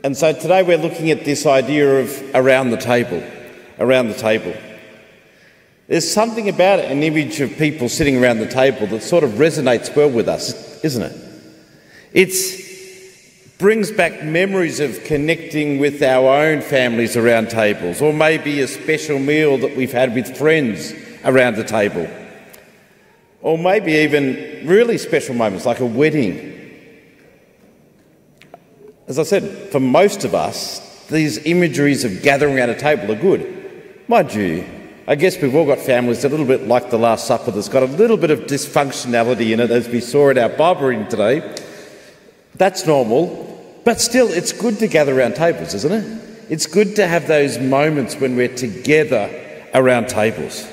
And so today we're looking at this idea of around the table. There's something about it, an image of people sitting around the table that sort of resonates well with us, isn't it? It brings back memories of connecting with our own families around tables, or maybe a special meal that we've had with friends around the table, or maybe even really special moments like a wedding. As I said, for most of us, these imageries of gathering around a table are good. Mind you, I guess we've all got families a little bit like the Last Supper that's got a little bit of dysfunctionality in it, as we saw in our Bible reading today. That's normal, but still it's good to gather around tables, isn't it? It's good to have those moments when we're together around tables.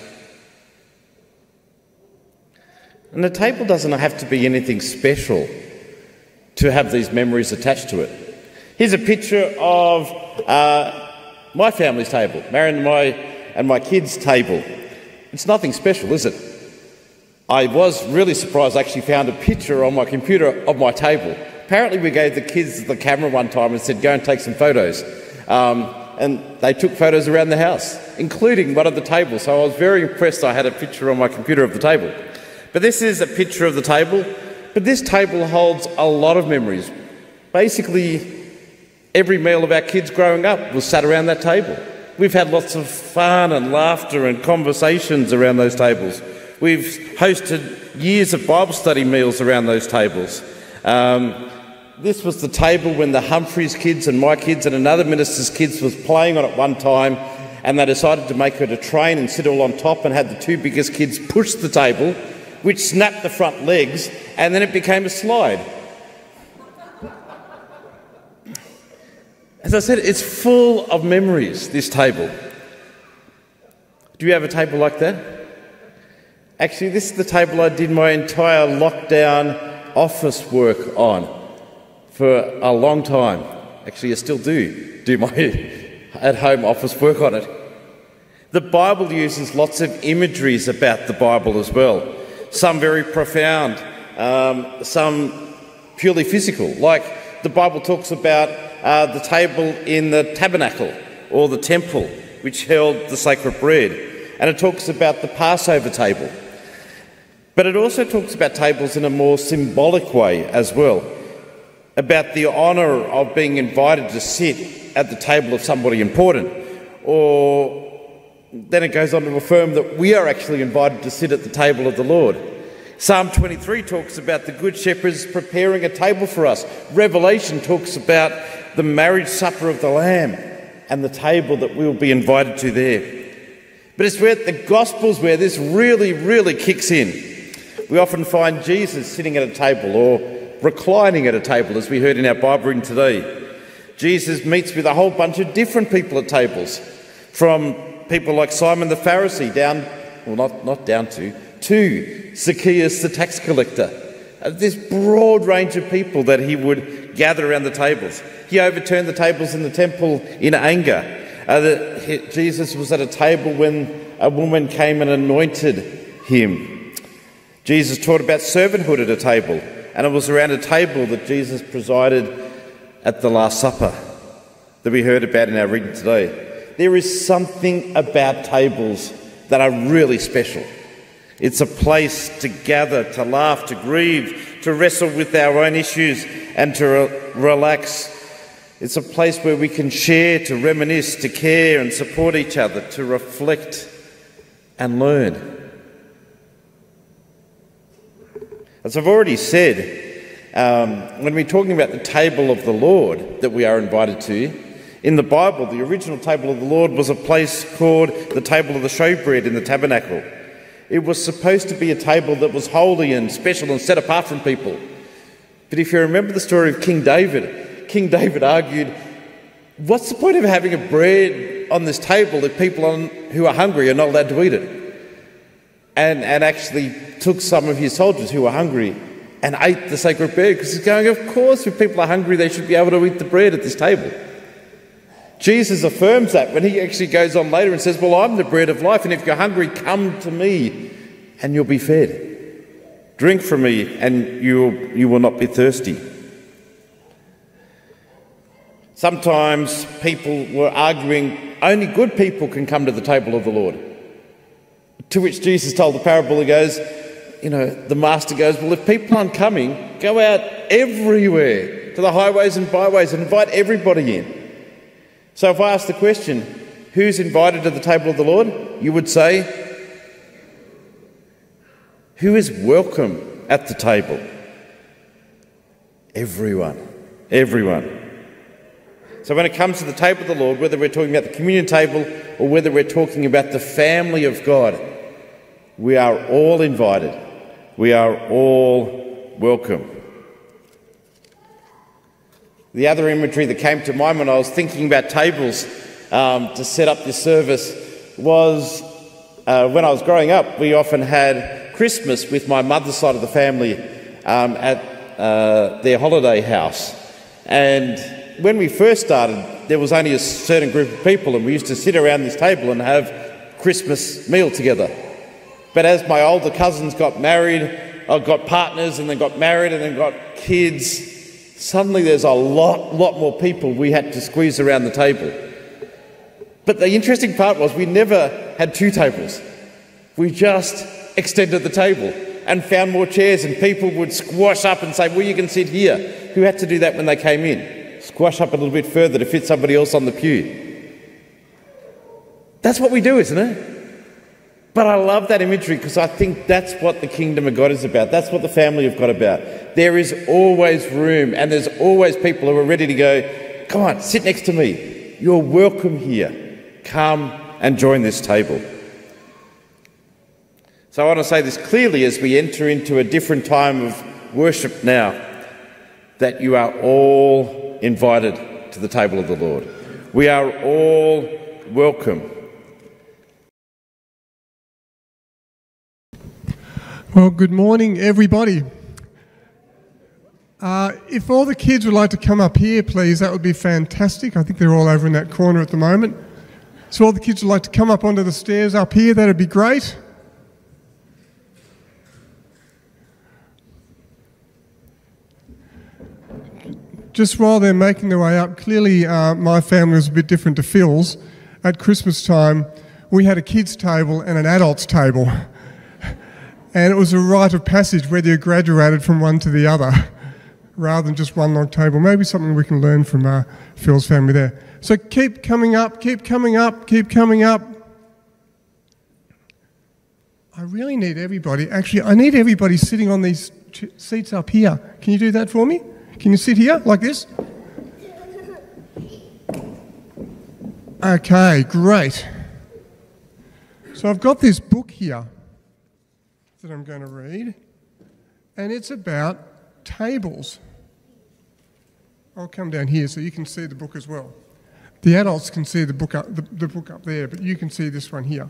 And the table doesn't have to be anything special to have these memories attached to it. Here's a picture of my family's table, Marion and my kids' table. It's nothing special, is it? I was really surprised I actually found a picture on my computer of my table. Apparently we gave the kids the camera one time and said, go and take some photos. And they took photos around the house, including one of the tables. So I was very impressed I had a picture on my computer of the table. But this is a picture of the table. But this table holds a lot of memories. Basically, every meal of our kids growing up was sat around that table. We've had lots of fun and laughter and conversations around those tables. We've hosted years of Bible study meals around those tables. This was the table when the Humphreys kids and my kids and another minister's kids was playing on at one time, and they decided to make it a train and sit all on top, and had the two biggest kids push the table, which snapped the front legs, and then it became a slide. As I said, it's full of memories, this table. Do you have a table like that? Actually, this is the table I did my entire lockdown office work on for a long time. Actually, I still do my at-home office work on it. The Bible uses lots of imageries about the Bible as well. Some very profound, some purely physical. Like the Bible talks about the table in the tabernacle or the temple, which held the sacred bread. And it talks about the Passover table. But it also talks about tables in a more symbolic way as well, about the honour of being invited to sit at the table of somebody important. Or then it goes on to affirm that we are actually invited to sit at the table of the Lord. Psalm 23 talks about the Good Shepherds preparing a table for us. Revelation talks about the marriage supper of the Lamb and the table that we will be invited to there. But it's where the Gospels where this really, really kicks in. We often find Jesus sitting at a table or reclining at a table, as we heard in our Bible reading today. Jesus meets with a whole bunch of different people at tables, from people like Simon the Pharisee to Zacchaeus the tax collector. This broad range of people that he would gather around the tables. He overturned the tables in the temple in anger. Jesus was at a table when a woman came and anointed him. Jesus taught about servanthood at a table, and it was around a table that Jesus presided at the Last Supper that we heard about in our reading today. There is something about tables that are really special. It's a place to gather, to laugh, to grieve, to wrestle with our own issues and to relax. It's a place where we can share, to reminisce, to care and support each other, to reflect and learn. As I've already said, when we're talking about the table of the Lord that we are invited to, in the Bible, the original table of the Lord was a place called the table of the showbread in the tabernacle. It was supposed to be a table that was holy and special and set apart from people. But if you remember the story of King David argued, what's the point of having a bread on this table if people who are hungry are not allowed to eat it? And actually took some of his soldiers who were hungry and ate the sacred bread, because he's going, of course, if people are hungry, they should be able to eat the bread at this table. Jesus affirms that when he actually goes on later and says, well, I'm the bread of life, and if you're hungry, come to me and you'll be fed. Drink from me and you will not be thirsty. Sometimes people were arguing only good people can come to the table of the Lord. To which Jesus told the parable, he goes, the master goes, well, if people aren't coming, go out everywhere to the highways and byways and invite everybody in. So if I ask the question, who's invited to the table of the Lord? You would say, who is welcome at the table? Everyone. Everyone. So when it comes to the table of the Lord, whether we're talking about the communion table or whether we're talking about the family of God, we are all invited. We are all welcome. The other imagery that came to mind when I was thinking about tables to set up this service was when I was growing up, we often had Christmas with my mother's side of the family at their holiday house. And when we first started, there was only a certain group of people, and we used to sit around this table and have Christmas meal together. But as my older cousins got married, got partners and then got married and then got kids, suddenly there's a lot more people we had to squeeze around the table. But the interesting part was we never had two tables. We just extended the table and found more chairs, and people would squash up and say, well, you can sit here. Who had to do that when they came in? Squash up a little bit further to fit somebody else on the pew. That's what we do, isn't it? But I love that imagery because I think that's what the kingdom of God is about. That's what the family of God is about. There is always room, and there's always people who are ready to go, come on, sit next to me. You're welcome here. Come and join this table. So I want to say this clearly as we enter into a different time of worship now, that you are all invited to the table of the Lord. We are all welcome. Well, good morning, everybody. If all the kids would like to come up here, please, that would be fantastic. I think they're all over in that corner at the moment. So all the kids would like to come up onto the stairs up here, that would be great. Just while they're making their way up, clearly my family was a bit different to Phil's. At Christmas time, we had a kids' table and an adults' table. And it was a rite of passage whether you graduated from one to the other, rather than just one long table. Maybe something we can learn from Phil's family there. So keep coming up, keep coming up, keep coming up. I really need everybody. Actually, I need everybody sitting on these seats up here. Can you do that for me? Can you sit here like this? Okay, great. So I've got this book here that I'm going to read, and it's about tables. I'll come down here so you can see the book as well. The adults can see the book up there, but you can see this one here.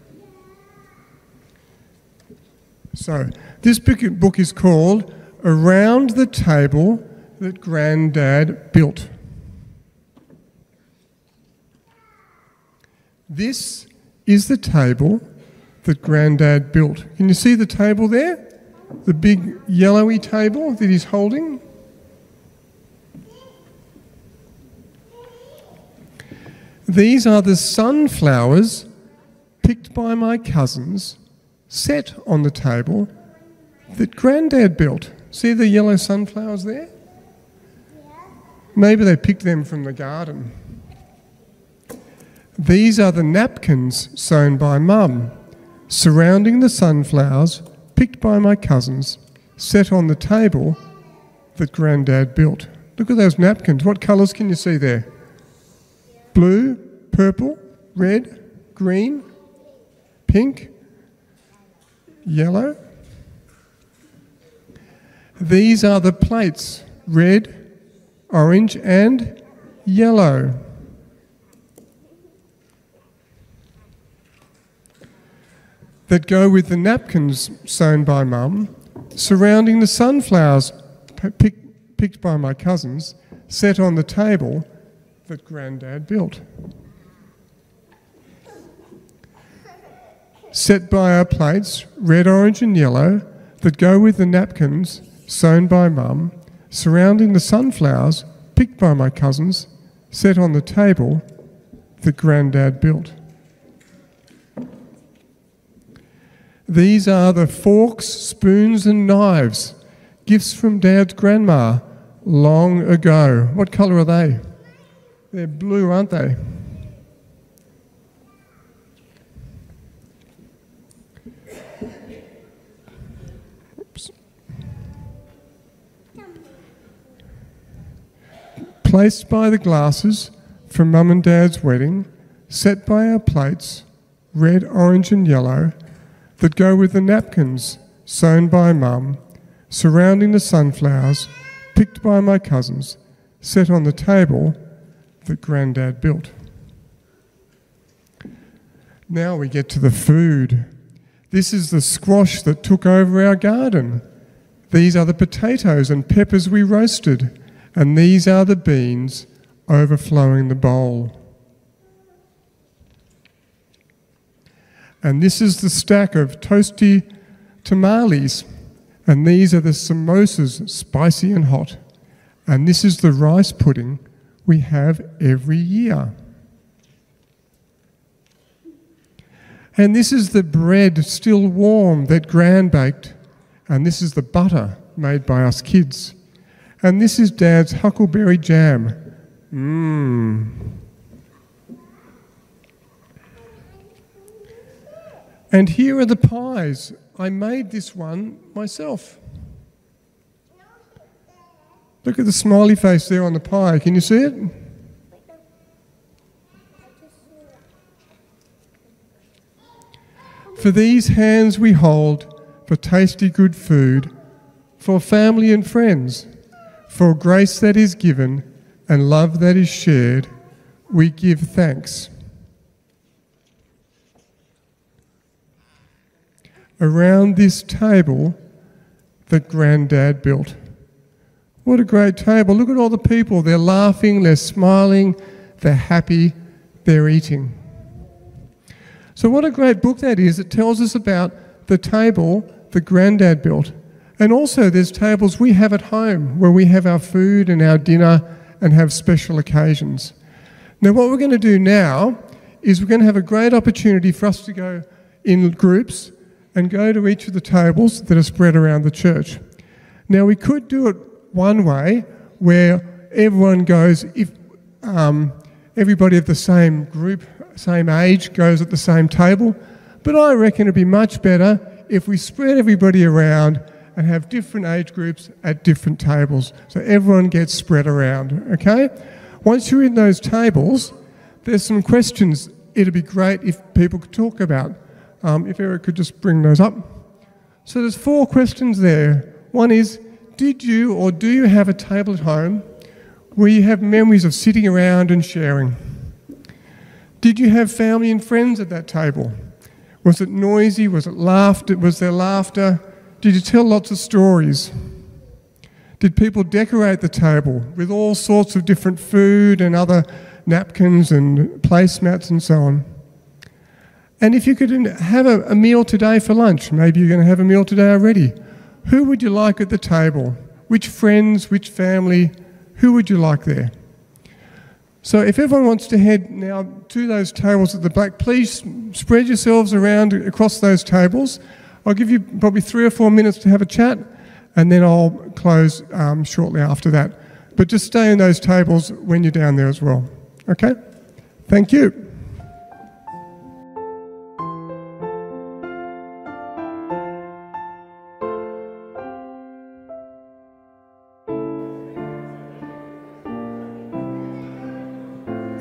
So this book is called Around the Table That Grandad Built. This is the table that Grandad built. Can you see the table there? The big yellowy table that he's holding? These are the sunflowers picked by my cousins, set on the table that Grandad built. See the yellow sunflowers there? Maybe they picked them from the garden. These are the napkins sewn by Mum, surrounding the sunflowers picked by my cousins, set on the table that Grandad built. Look at those napkins. What colours can you see there? Blue, purple, red, green, pink, yellow. These are the plates, red, orange and yellow. That go with the napkins sewn by Mum, surrounding the sunflowers picked by my cousins, set on the table that Grandad built. Set by our plates, red, orange and yellow, that go with the napkins sewn by Mum, surrounding the sunflowers picked by my cousins, set on the table that Grandad built. These are the forks, spoons and knives, gifts from Dad's grandma long ago. What colour are they? They're blue, aren't they? Oops. Placed by the glasses from Mum and Dad's wedding, set by our plates, red, orange and yellow, that go with the napkins sewn by Mum, surrounding the sunflowers, picked by my cousins, set on the table that Grandad built. Now we get to the food. This is the squash that took over our garden. These are the potatoes and peppers we roasted, and these are the beans overflowing the bowl. And this is the stack of toasty tamales, and these are the samosas, spicy and hot. And this is the rice pudding we have every year. And this is the bread still warm that Gran baked, and this is the butter made by us kids. And this is Dad's huckleberry jam. And here are the pies. I made this one myself. Look at the smiley face there on the pie. Can you see it? For these hands we hold for tasty good food, for family and friends, for grace that is given and love that is shared, we give thanks. Around this table that Grandad built. What a great table. Look at all the people. They're laughing, they're smiling, they're happy, they're eating. So what a great book that is. It tells us about the table that Grandad built. And also there's tables we have at home where we have our food and our dinner and have special occasions. Now what we're going to do now is we're going to have a great opportunity for us to go in groups and go to each of the tables that are spread around the church. Now we could do it one way where everyone goes, if everybody of the same group, same age goes at the same table, but I reckon it'd be much better if we spread everybody around and have different age groups at different tables, so everyone gets spread around, okay? Once you're in those tables, there's some questions it'd be great if people could talk about. If Eric could just bring those up. So there's 4 questions there. One is, did you or do you have a table at home where you have memories of sitting around and sharing? Did you have family and friends at that table? Was it noisy? Was it laughter? Was there laughter? Did you tell lots of stories? Did people decorate the table with all sorts of different food and other napkins and placemats and so on? And if you could have a meal today for lunch, maybe you're going to have a meal today already, who would you like at the table? Which friends, which family, who would you like there? So if everyone wants to head now to those tables at the back, please spread yourselves around across those tables. I'll give you probably 3 or 4 minutes to have a chat, and then I'll close shortly after that. But just stay in those tables when you're down there as well. Okay? Thank you.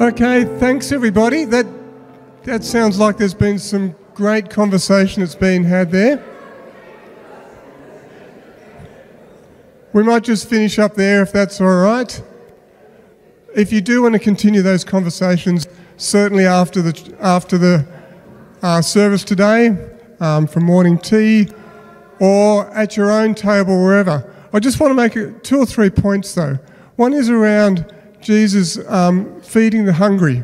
Okay, thanks everybody. That sounds like there's been some great conversation that's been had there. We might just finish up there if that's all right. If you do want to continue those conversations, certainly after the service today, for morning tea, or at your own table, wherever. I just want to make 2 or 3 points though. One is around Jesus feeding the hungry.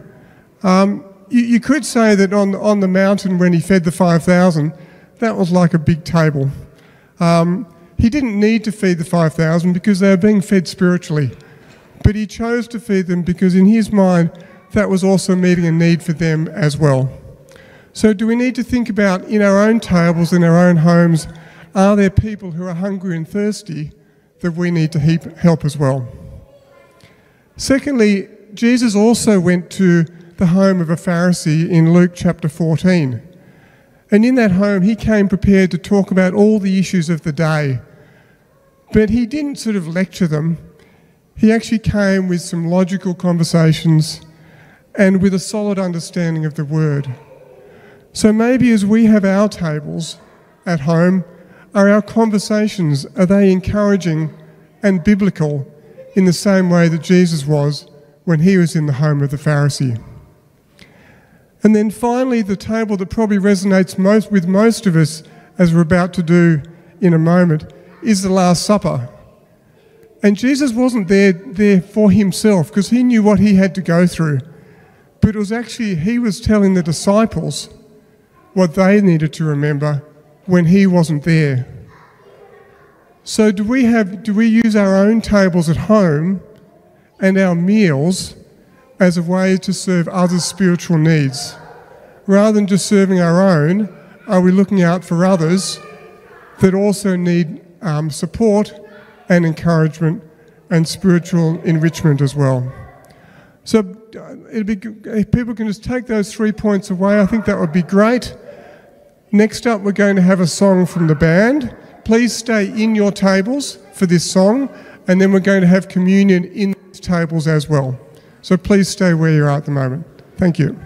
You could say that on the mountain when he fed the 5,000, that was like a big table. He didn't need to feed the 5,000 because they were being fed spiritually. but he chose to feed them because in his mind that was also meeting a need for them as well. So do we need to think about in our own tables, in our own homes, are there people who are hungry and thirsty that we need to help as well? Secondly, Jesus also went to the home of a Pharisee in Luke chapter 14. And in that home, he came prepared to talk about all the issues of the day. But he didn't sort of lecture them. He actually came with some logical conversations and with a solid understanding of the word. So maybe as we have our tables at home, are our conversations, are they encouraging and biblical in the same way that Jesus was when he was in the home of the Pharisee? And then finally, the table that probably resonates most with most of us, as we're about to do in a moment, is the Last Supper. And Jesus wasn't there for himself because he knew what he had to go through. But it was actually, he was telling the disciples what they needed to remember when he wasn't there. So do we use our own tables at home and our meals as a way to serve others' spiritual needs? Rather than just serving our own, are we looking out for others that also need support and encouragement and spiritual enrichment as well? So it'd be if people can just take those 3 points away, I think that would be great. Next up, we're going to have a song from the band. Please stay in your tables for this song, and then we're going to have communion in these tables as well. So please stay where you are at the moment. Thank you.